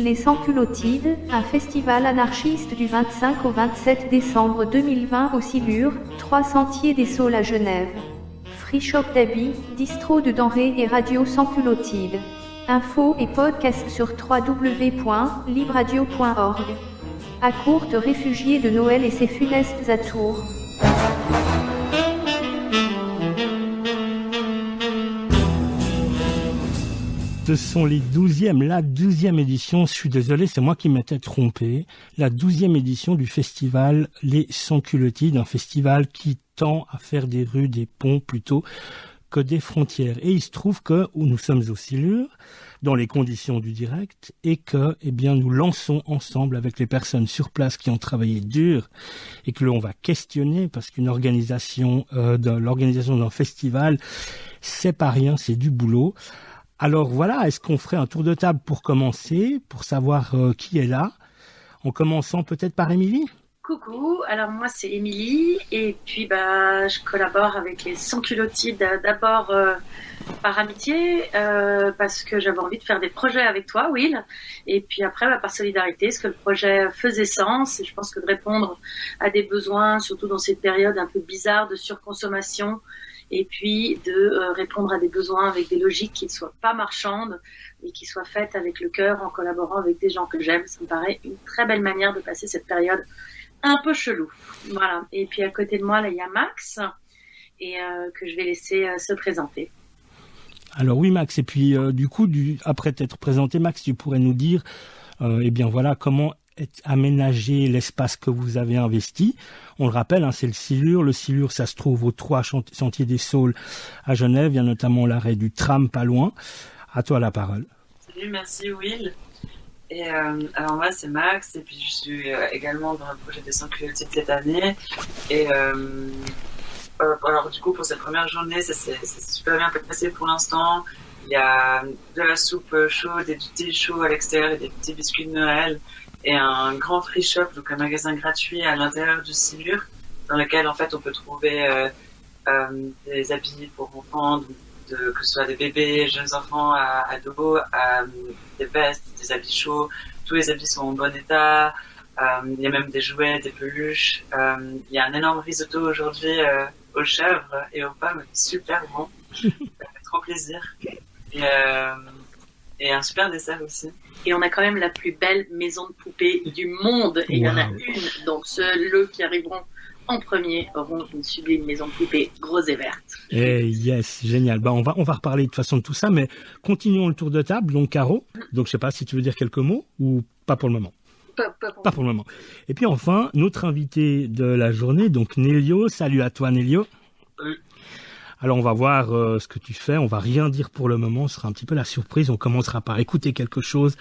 Les Sans-Culottides, un festival anarchiste du 25 au 27 décembre 2020 au Silure, 3 Sentiers des Saules à Genève. Free shop d'habits, distro de denrées et radio Sans-Culottides. Infos et podcasts sur www.libradio.org. À courte réfugiés de Noël et ses funestes atours. Ce sont la 12e édition, je suis désolé, c'est moi qui m'étais trompé, la 12e édition du festival Les Sans-Culottides, un festival qui tend à faire des rues, des ponts plutôt que des frontières. Et il se trouve que nous sommes au Silure, dans les conditions du direct, et que, nous lançons ensemble avec les personnes sur place qui ont travaillé dur et que l'on va questionner, parce qu'une l'organisation d'un festival, c'est pas rien, c'est du boulot. Alors voilà, est-ce qu'on ferait un tour de table pour commencer, pour savoir qui est là, en commençant peut-être par Émilie ? Coucou, alors moi c'est Émilie et puis je collabore avec les Sans-Culottides d'abord par amitié parce que j'avais envie de faire des projets avec toi Will, et puis après par solidarité parce que le projet faisait sens et je pense que de répondre à des besoins, surtout dans cette période un peu bizarre de surconsommation, et puis de répondre à des besoins avec des logiques qui ne soient pas marchandes et qui soient faites avec le cœur en collaborant avec des gens que j'aime. Ça me paraît une très belle manière de passer cette période un peu chelou. Voilà. Et puis à côté de moi, là, il y a Max et que je vais laisser se présenter. Alors oui, Max, et puis après t'être présenté, Max, tu pourrais nous dire comment aménager l'espace que vous avez investi. On le rappelle, c'est le Silure. Le Silure, ça se trouve aux 3 Sentiers des Saules à Genève. Il y a notamment l'arrêt du tram pas loin. À toi la parole. Salut, merci Will. Et alors moi c'est Max et puis je suis également dans le projet des Sans-Culottides cette année. Et alors du coup pour cette première journée, ça s'est super bien passé pour l'instant. Il y a de la soupe chaude et du thé chaud à l'extérieur et des petits biscuits de Noël. Et un grand free shop, donc un magasin gratuit à l'intérieur du Silure, dans lequel en fait on peut trouver des habits pour enfants, que ce soit des bébés, jeunes enfants, ados, des vestes, des habits chauds. Tous les habits sont en bon état. Il y a même des jouets, des peluches. Il y a un énorme risotto aujourd'hui aux chèvres et aux pommes, super bon. Ça fait trop plaisir. Et un super dessert aussi. Et on a quand même la plus belle maison de poupées du monde. Et il y en a une. Donc ceux qui arriveront en premier auront une sublime maison de poupées rose et verte. Yes, génial. On va reparler de toute façon de tout ça, mais continuons le tour de table. Donc Caro, donc je sais pas si tu veux dire quelques mots ou pas pour le moment. Pas pour le moment. Et puis enfin, notre invité de la journée, donc Nélio. Salut à toi Nélio. Salut. Alors on va voir ce que tu fais, on va rien dire pour le moment, ce sera un petit peu la surprise, on commencera par écouter quelque chose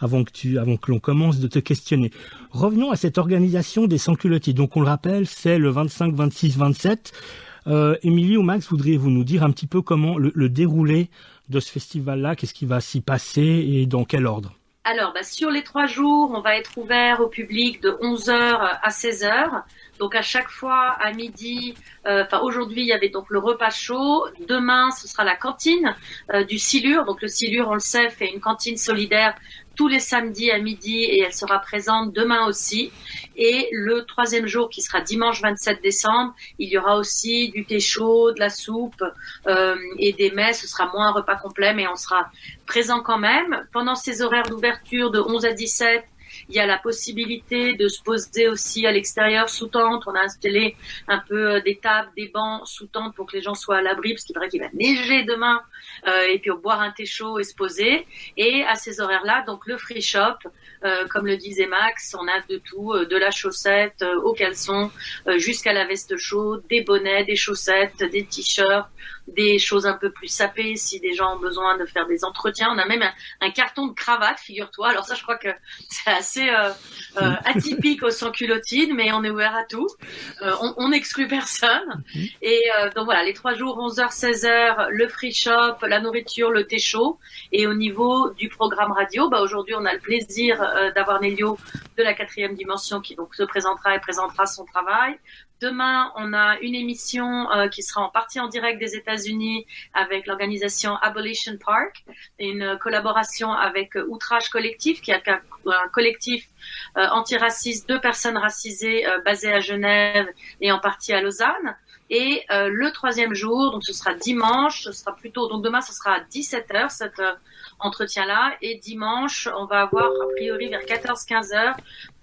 avant que l'on commence de te questionner. Revenons à cette organisation des Sans-Culottides. Donc on le rappelle, c'est le 25, 26, 27. Émilie ou Max, voudriez-vous nous dire un petit peu comment le déroulé de ce festival-là, qu'est-ce qui va s'y passer et dans quel ordre ? Alors, sur les 3 jours, on va être ouvert au public de 11h à 16h. Donc, à chaque fois, à midi, aujourd'hui, il y avait donc le repas chaud. Demain, ce sera la cantine du Silure. Donc, le Silure, on le sait, fait une cantine solidaire tous les samedis à midi et elle sera présente demain aussi. Et le 3e jour, qui sera dimanche 27 décembre, il y aura aussi du thé chaud, de la soupe et des mets. Ce sera moins un repas complet, mais on sera présent quand même. Pendant ces horaires d'ouverture de 11 à 17, il y a la possibilité de se poser aussi à l'extérieur sous tente. On a installé un peu des tables, des bancs sous tente pour que les gens soient à l'abri, parce qu'il paraît qu'il va neiger demain. Et puis boire un thé chaud et se poser. Et à ces horaires-là, donc le free shop, comme le disait Max, on a de tout, de la chaussette au caleçon, jusqu'à la veste chaude, des bonnets, des chaussettes, des t-shirts, des choses un peu plus sapées si des gens ont besoin de faire des entretiens. On a même un carton de cravate, figure-toi. Alors ça, je crois que c'est assez atypique aux Sans-Culottides, mais on est ouvert à tout. On n'exclut personne. Et donc voilà, les 3 jours, 11h, 16h, le free shop, la nourriture, le thé chaud. Et au niveau du programme radio, aujourd'hui, on a le plaisir d'avoir Nélio de la 4e dimension qui donc se présentera et présentera son travail. Demain, on a une émission qui sera en partie en direct des États-Unis avec l'organisation Abolition Park, une collaboration avec Outrage Collectif, qui est un collectif antiraciste de personnes racisées basé à Genève et en partie à Lausanne. Et le troisième jour, donc ce sera dimanche, donc demain ce sera à 17h cet entretien-là, et dimanche on va avoir a priori vers 14-15h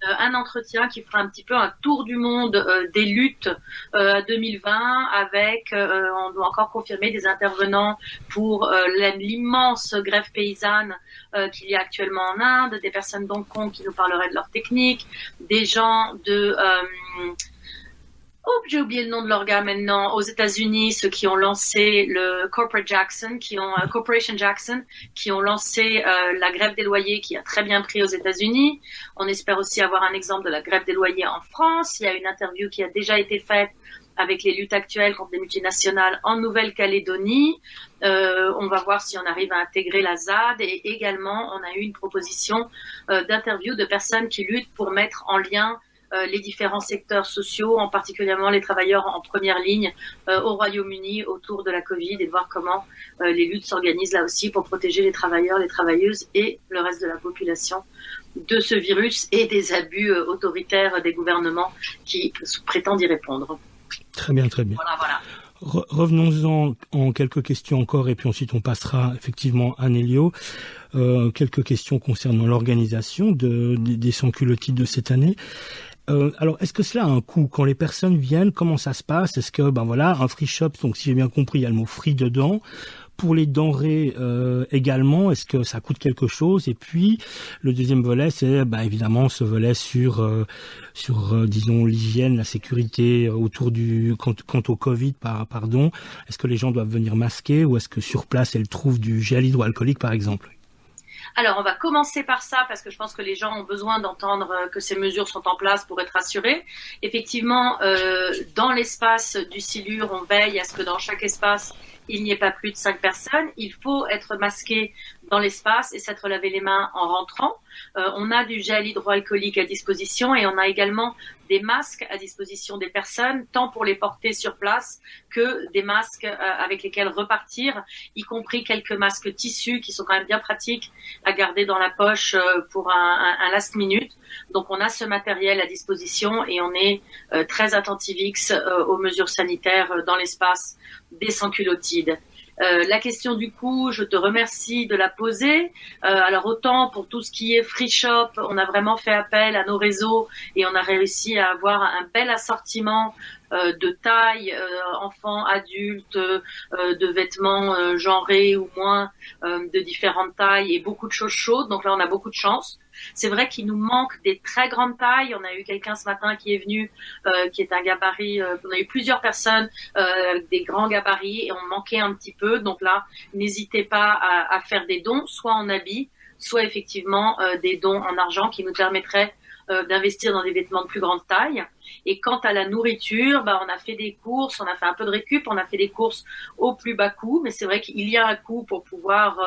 un entretien qui fera un petit peu un tour du monde des luttes 2020 avec, on doit encore confirmer des intervenants pour l'immense grève paysanne qu'il y a actuellement en Inde, des personnes d'Hong Kong qui nous parleraient de leur technique, des gens de... j'ai oublié le nom de leur gars maintenant. Aux États-Unis, ceux qui ont lancé le Corporation Jackson, qui ont lancé la grève des loyers, qui a très bien pris aux États-Unis. On espère aussi avoir un exemple de la grève des loyers en France. Il y a une interview qui a déjà été faite avec les luttes actuelles contre les multinationales en Nouvelle-Calédonie. On va voir si on arrive à intégrer la ZAD, et également on a eu une proposition d'interview de personnes qui luttent pour mettre en lien les différents secteurs sociaux, en particulièrement les travailleurs en première ligne au Royaume-Uni autour de la Covid, et de voir comment les luttes s'organisent là aussi pour protéger les travailleurs, les travailleuses et le reste de la population de ce virus et des abus autoritaires des gouvernements qui prétendent y répondre. Très bien, très bien. Voilà. Revenons-en en quelques questions encore, et puis ensuite on passera effectivement à Nélio. Quelques questions concernant l'organisation des sans-culottis de cette année. Alors, est-ce que cela a un coût? Quand les personnes viennent, comment ça se passe? Est-ce que, un free shop, donc si j'ai bien compris, il y a le mot free dedans. Pour les denrées également, est-ce que ça coûte quelque chose? Et puis, le deuxième volet, c'est évidemment ce volet sur disons, l'hygiène, la sécurité autour quant au Covid, pardon. Est-ce que les gens doivent venir masquer, ou est-ce que sur place, elles trouvent du gel hydroalcoolique, par exemple? Alors, on va commencer par ça parce que je pense que les gens ont besoin d'entendre que ces mesures sont en place pour être rassurés. Effectivement, dans l'espace du Silure, on veille à ce que dans chaque espace, il n'y ait pas plus de 5 personnes. Il faut être masqué dans l'espace et s'être lavé les mains en rentrant. On a du gel hydroalcoolique à disposition, et on a également des masques à disposition des personnes, tant pour les porter sur place que des masques avec lesquels repartir, y compris quelques masques tissus qui sont quand même bien pratiques à garder dans la poche pour un last minute. Donc on a ce matériel à disposition, et on est très attentivix aux mesures sanitaires dans l'espace des sans-culottides. La question du coût, je te remercie de la poser. Alors autant pour tout ce qui est free shop, on a vraiment fait appel à nos réseaux et on a réussi à avoir un bel assortiment de taille, enfants, adultes, de vêtements genrés ou moins, de différentes tailles, et beaucoup de choses chaudes. Donc là, on a beaucoup de chance. C'est vrai qu'il nous manque des très grandes tailles. On a eu quelqu'un ce matin qui est venu, qui est un gabarit. On a eu plusieurs personnes avec des grands gabarits, et on manquait un petit peu. Donc là, n'hésitez pas à faire des dons, soit en habits, soit effectivement des dons en argent qui nous permettraient d'investir dans des vêtements de plus grande taille. Et quant à la nourriture, on a fait des courses, on a fait un peu de récup, on a fait des courses au plus bas coût, mais c'est vrai qu'il y a un coût pour pouvoir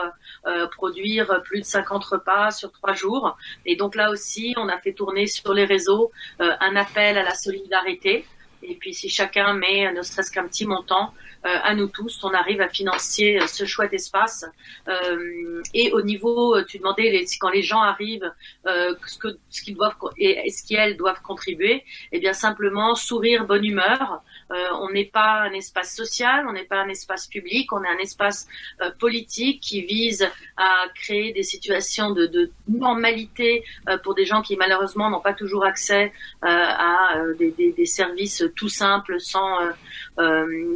produire plus de 50 repas sur 3 jours. Et donc là aussi, on a fait tourner sur les réseaux un appel à la solidarité. Et puis si chacun met ne serait-ce qu'un petit montant, à nous tous, on arrive à financer ce chouette espace. Et au niveau, tu demandais quand les gens arrivent, ce qu'ils doivent et ce qu'elles doivent contribuer. Eh bien simplement sourire, bonne humeur. On n'est pas un espace social, on n'est pas un espace public, on est un espace politique qui vise à créer des situations de normalité pour des gens qui malheureusement n'ont pas toujours accès à des services tout simples, sans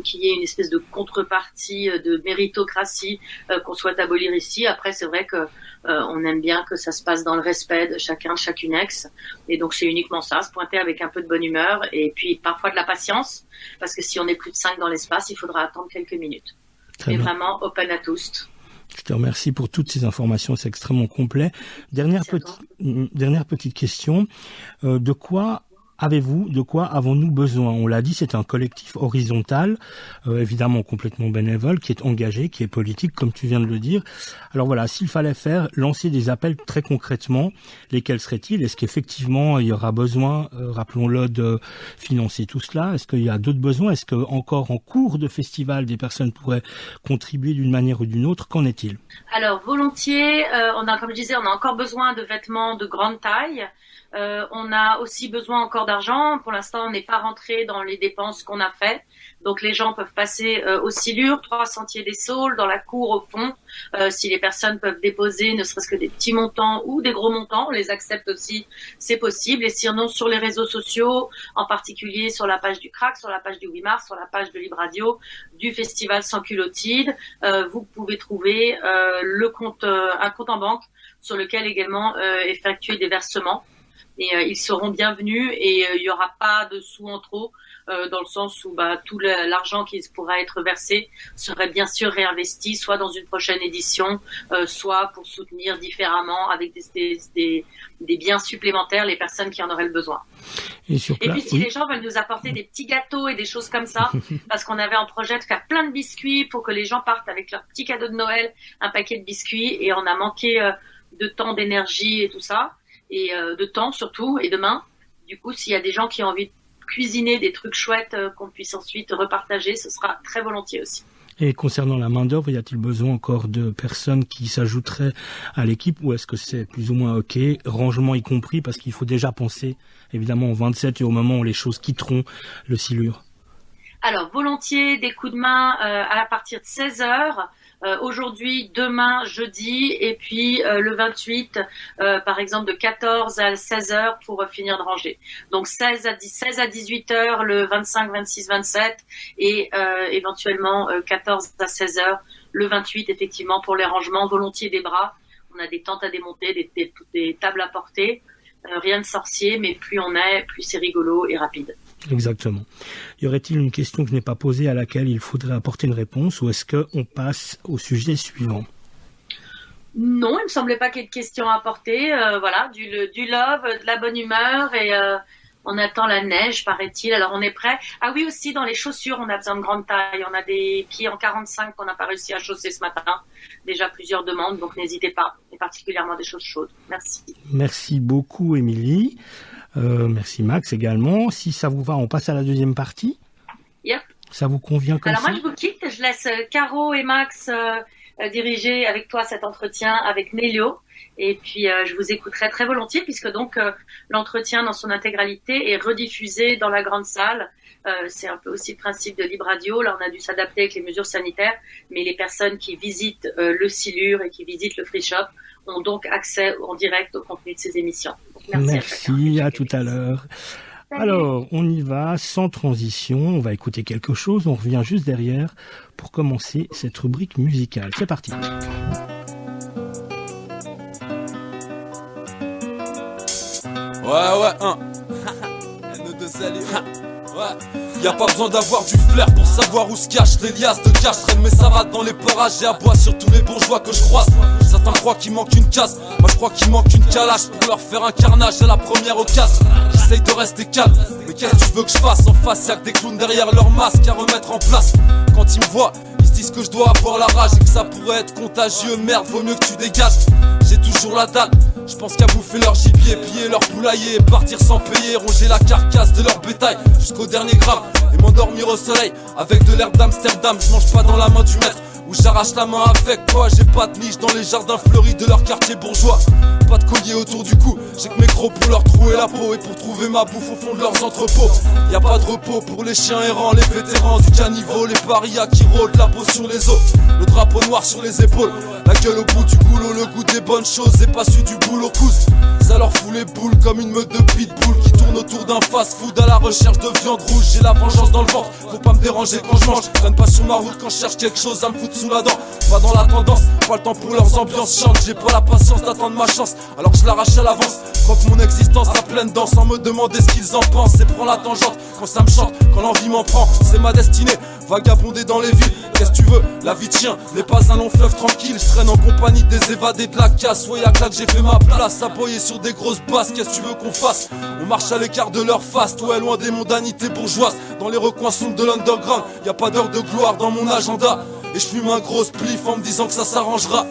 qu'il y ait une espèce de contrepartie de méritocratie qu'on souhaite abolir ici. Après, c'est vrai que on aime bien que ça se passe dans le respect de chacun, de chacunex, et donc c'est uniquement ça, se pointer avec un peu de bonne humeur et puis parfois de la patience, parce que si on est plus de 5 dans l'espace, il faudra attendre quelques minutes. Très mais bien. Vraiment open à tous. Je te remercie pour toutes ces informations, c'est extrêmement complet. Dernière petite question, de quoi avez-vous, de quoi avons-nous besoin? On l'a dit, c'est un collectif horizontal, évidemment complètement bénévole, qui est engagé, qui est politique, comme tu viens de le dire. Alors voilà, s'il fallait lancer des appels très concrètement, lesquels seraient-ils? Est-ce qu'effectivement il y aura besoin, rappelons-le, de financer tout cela? Est-ce qu'il y a d'autres besoins? Est-ce que encore en cours de festival, des personnes pourraient contribuer d'une manière ou d'une autre? Qu'en est-il? Alors volontiers, comme je disais, on a encore besoin de vêtements de grande taille. On a aussi besoin encore d'argent. Pour l'instant, on n'est pas rentré dans les dépenses qu'on a fait. Donc les gens peuvent passer au Silure, 3 sentiers des Saules, dans la cour au fond. Si les personnes peuvent déposer ne serait-ce que des petits montants ou des gros montants, on les accepte aussi, c'est possible. Et sinon sur les réseaux sociaux, en particulier sur la page du CRAC, sur la page du 8 mars, sur la page de Libre Radio, du festival Sans Culottide, vous pouvez trouver un compte en banque sur lequel également effectuer des versements. Et ils seront bienvenus et il n'y aura pas de sous en trop dans le sens où tout l'argent qui pourra être versé serait bien sûr réinvesti soit dans une prochaine édition, soit pour soutenir différemment avec des biens supplémentaires les personnes qui en auraient le besoin. Et puis si les gens veulent nous apporter des petits gâteaux et des choses comme ça, parce qu'on avait en projet de faire plein de biscuits pour que les gens partent avec leur petit cadeau de Noël, un paquet de biscuits, et on a manqué de temps, d'énergie et tout ça. Et de temps surtout, et de main. Du coup, s'il y a des gens qui ont envie de cuisiner des trucs chouettes qu'on puisse ensuite repartager, ce sera très volontiers aussi. Et concernant la main-d'œuvre, y a-t-il besoin encore de personnes qui s'ajouteraient à l'équipe, ou est-ce que c'est plus ou moins OK, rangement y compris, parce qu'il faut déjà penser évidemment au 27 et au moment où les choses quitteront le Silure? Alors, volontiers des coups de main à partir de 16h. Aujourd'hui, demain, jeudi, et puis le 28, par exemple de 14 à 16h pour finir de ranger. Donc 16 à 18h le 25, 26, 27 et éventuellement 14 à 16h le 28 effectivement pour les rangements, volontiers des bras. On a des tentes à démonter, des tables à porter. Rien de sorcier, mais plus on est, plus c'est rigolo et rapide. Exactement. Y aurait-il une question que je n'ai pas posée à laquelle il faudrait apporter une réponse, ou est-ce qu'on passe au sujet suivant? Non, il me semblait pas qu'il y ait de questions à apporter. Voilà, du love, de la bonne humeur et on attend la neige, paraît-il. Alors on est prêt. Ah oui, aussi dans les chaussures, on a besoin de grande taille. On a des pieds en 45 qu'on n'a pas réussi à chausser ce matin. Déjà plusieurs demandes, donc n'hésitez pas. Et particulièrement des choses chaudes. Merci. Merci beaucoup, Émilie. Merci Max également. Si ça vous va, on passe à la deuxième partie. Yep. Ça vous convient comme ça? Alors moi je vous quitte, je laisse Caro et Max diriger avec toi cet entretien avec Nélio. Et puis je vous écouterai très volontiers puisque donc l'entretien dans son intégralité est rediffusé dans la grande salle. C'est un peu aussi le principe de Libre Radio. Là on a dû s'adapter avec les mesures sanitaires, mais les personnes qui visitent le Silure et qui visitent le Free Shop ont donc accès en direct au contenu de ces émissions. Donc, merci à tout à l'heure. Salut. Alors, on y va sans transition, on va écouter quelque chose, on revient juste derrière pour commencer cette rubrique musicale. C'est parti. Y'a pas besoin d'avoir du flair pour savoir où se cachent les liasses de cash. Traîne mes savates dans les parages et aboie sur tous les bourgeois que je croise. Certains croient qu'il manque une case, moi je crois qu'il manque une calache pour leur faire un carnage à la première occasion. J'essaye de rester calme, mais qu'est-ce que tu veux que je fasse? En face y'a que des clowns derrière leur masque à remettre en place. Quand ils me voient, ils se disent que je dois avoir la rage et que ça pourrait être contagieux. Merde, vaut mieux que tu dégages. J'ai toujours la dalle, je pense qu'à bouffer leur gibier, piller leur poulailler et partir sans payer, ronger la carcasse de leur bétail jusqu'au dernier gramme et m'endormir au soleil avec de l'herbe d'Amsterdam. Je mange pas dans la main du maître ou j'arrache la main avec toi. J'ai pas de niche dans les jardins fleuris de leur quartier bourgeois. Pas de collier autour du cou, j'ai que mes crocs pour leur trouer la peau et pour trouver ma bouffe au fond de leurs entrepôts. Y'a pas de repos pour les chiens errants, les vétérans du caniveau, les parias qui rôdent la peau sur les os, le drapeau noir sur les épaules, la gueule au bout du goulot, le goût des bonnes choses et pas su du boulot cousse. Ça leur fout les boules comme une meute de pitbull qui tourne autour d'un fast-food à la recherche de viande rouge. J'ai la vengeance dans le ventre, faut pas me déranger quand je mange. Traîne pas sur ma route quand je cherche quelque chose à me foutre sous la dent. Pas dans la tendance, pas le temps pour leurs ambiances chantes. J'ai pas la patience d'attendre ma chance, alors que je l'arrache à l'avance. croque mon existence à pleine danse sans me demander ce qu'ils en pensent. Et prends la tangente quand ça me chante, quand l'envie m'en prend. C'est ma destinée, vagabonder dans les villes. Qu'est-ce que tu veux, la vie de chien n'est pas un long fleuve tranquille. Je traîne en compagnie des évadés de la casse. Ouais, y'a que là que j'ai fait ma place, aboyé sur des grosses basses. Qu'est-ce que tu veux qu'on fasse? On marche à l'écart de leur face, ouais, loin des mondanités bourgeoises. Dans les recoins sombres de l'underground, y a pas d'heure de gloire dans mon agenda. Et je fume un gros spliff en me disant que ça s'arrangera.